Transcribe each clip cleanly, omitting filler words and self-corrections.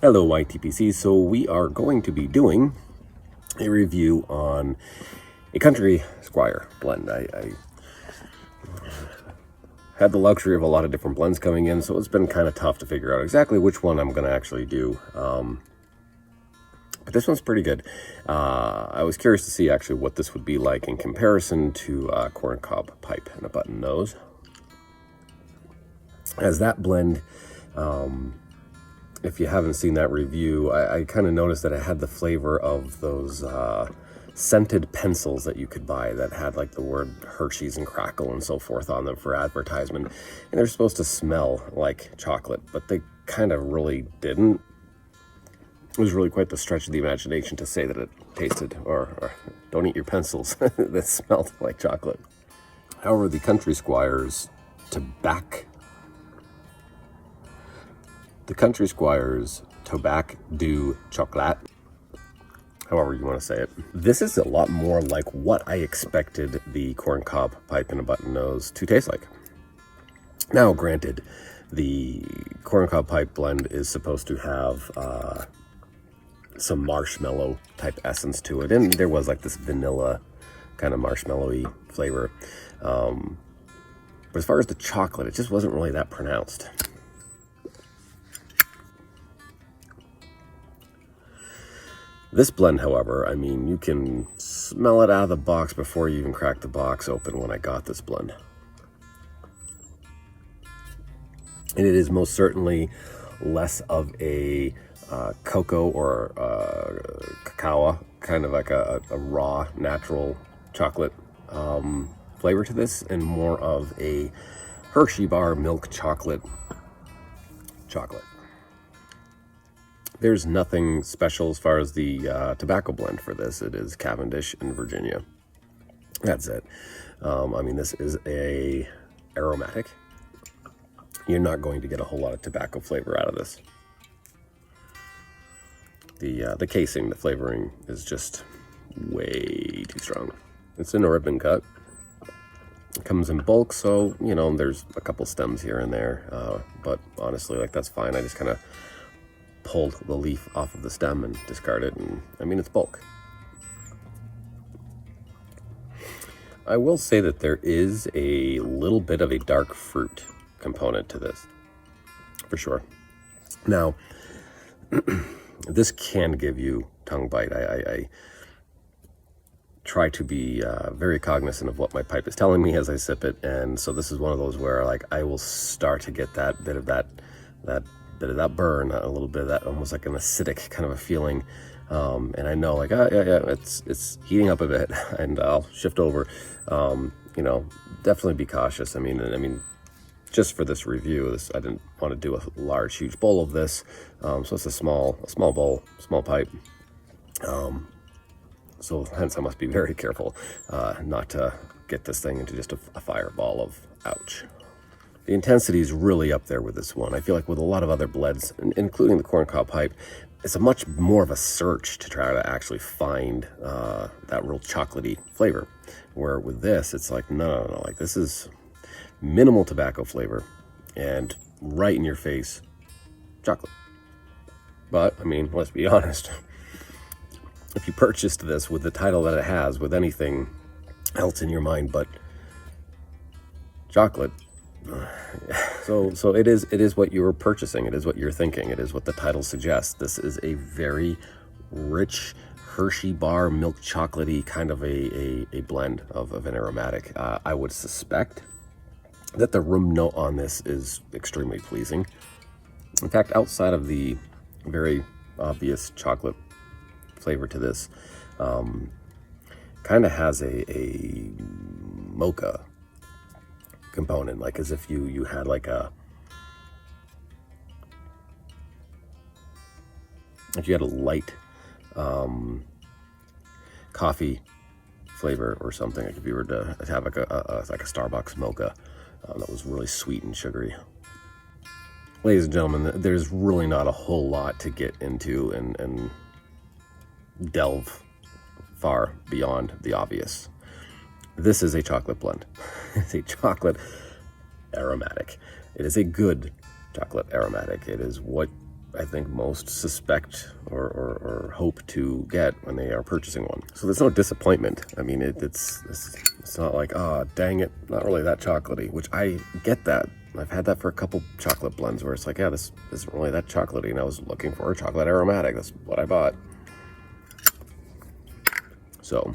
Hello YTPC, so we are going to be doing a review on a country Squire blend. I had the luxury of a lot of different blends coming in, so it's been kind of tough to figure out exactly which one I'm going to actually do. But this one's pretty good. I was curious to see actually what this would be like in comparison to corncob pipe and a button nose. As that blend, if you haven't seen that review, I kind of noticed that it had the flavor of those scented pencils that you could buy that had like the word Hershey's and Crackle and so forth on them for advertisement. And they're supposed to smell like chocolate, but they kind of really didn't. It was really quite the stretch of the imagination to say that it tasted, or don't eat your pencils, that smelled like chocolate. However, the Country Squires Tobac Tobac du Chocolat, however you want to say it. This is a lot more like what I expected the corncob pipe and a button nose to taste like. Now, granted, the corncob pipe blend is supposed to have some marshmallow type essence to it, and there was like this vanilla kind of marshmallowy flavor. But as far as the chocolate, it just wasn't really that pronounced. This blend, however, I mean, you can smell it out of the box before you even crack the box open when I got this blend. And it is most certainly less of a cocoa or cacao, kind of like a raw, natural chocolate flavor to this, and more of a Hershey bar milk chocolate. There's nothing special as far as the tobacco blend for this. It is Cavendish and Virginia. That's it. I mean, this is a aromatic. You're not going to get a whole lot of tobacco flavor out of this. The casing, the flavoring is just way too strong. It's in a ribbon cut. It comes in bulk, so, you know, there's a couple stems here and there. But honestly, like, that's fine. I just kind of pulled the leaf off of the stem and discard it, and I mean, it's bulk. I will say that there is a little bit of a dark fruit component to this, for sure. Now, this can give you tongue bite. I try to be very cognizant of what my pipe is telling me as I sip it, and so this is one of those where, like, I will start to get that bit of that burn, a little bit of that almost like an acidic kind of a feeling, and I know, like, it's heating up a bit, and I'll shift over. You know, definitely be cautious. I mean, just for this review, I didn't want to do a large, huge bowl of this, so it's a small bowl, small pipe. So hence I must be very careful not to get this thing into just a fireball of ouch. The intensity is really up there with this one. I feel like with a lot of other blends, including the corncob pipe, it's a much more of a search to try to actually find that real chocolatey flavor. Where with this, it's like, no, like, this is minimal tobacco flavor and right in your face chocolate. But, I mean, let's be honest. If you purchased this with the title that it has, with anything else in your mind but chocolate, so it is what you were purchasing. It is what you're thinking. It is what the title suggests. This is a very rich Hershey bar milk chocolatey kind of a blend of an aromatic. I would suspect that the room note on this is extremely pleasing. In fact, outside of the very obvious chocolate flavor to this, kind of has a mocha component, like as if you had like if you had a light coffee flavor or something. Like if you were to have like a Starbucks mocha that was really sweet and sugary. Ladies and gentlemen, there's really not a whole lot to get into and delve far beyond the obvious. This is a chocolate blend. It's a chocolate aromatic. It is a good chocolate aromatic. It is what I think most suspect or hope to get when they are purchasing one. So there's no disappointment. I mean, it's not like, ah, dang it, not really that chocolatey, which I get that. I've had that for a couple chocolate blends where it's like, yeah, this isn't really that chocolatey, and I was looking for a chocolate aromatic. That's what I bought. So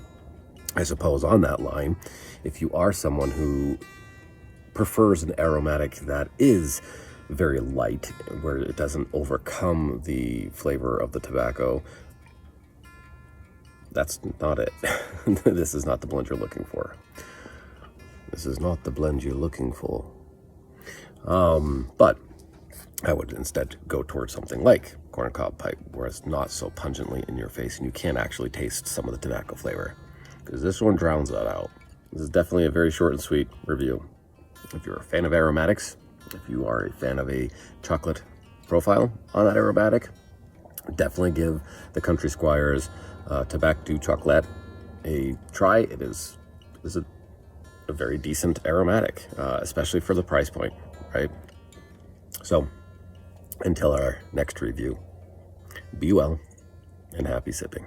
I suppose on that line, if you are someone who prefers an aromatic that is very light, where it doesn't overcome the flavor of the tobacco, that's not it. This is not the blend you're looking for. This is not the blend you're looking for. But I would instead go towards something like corncob pipe, where it's not so pungently in your face and you can actually taste some of the tobacco flavor, because this one drowns that out. This is definitely a very short and sweet review. If you're a fan of aromatics, if you are a fan of a chocolate profile on that aromatic, definitely give the Country Squires Tobac du Chocolat a try. It is a very decent aromatic, especially for the price point, right? So until our next review, be well and happy sipping.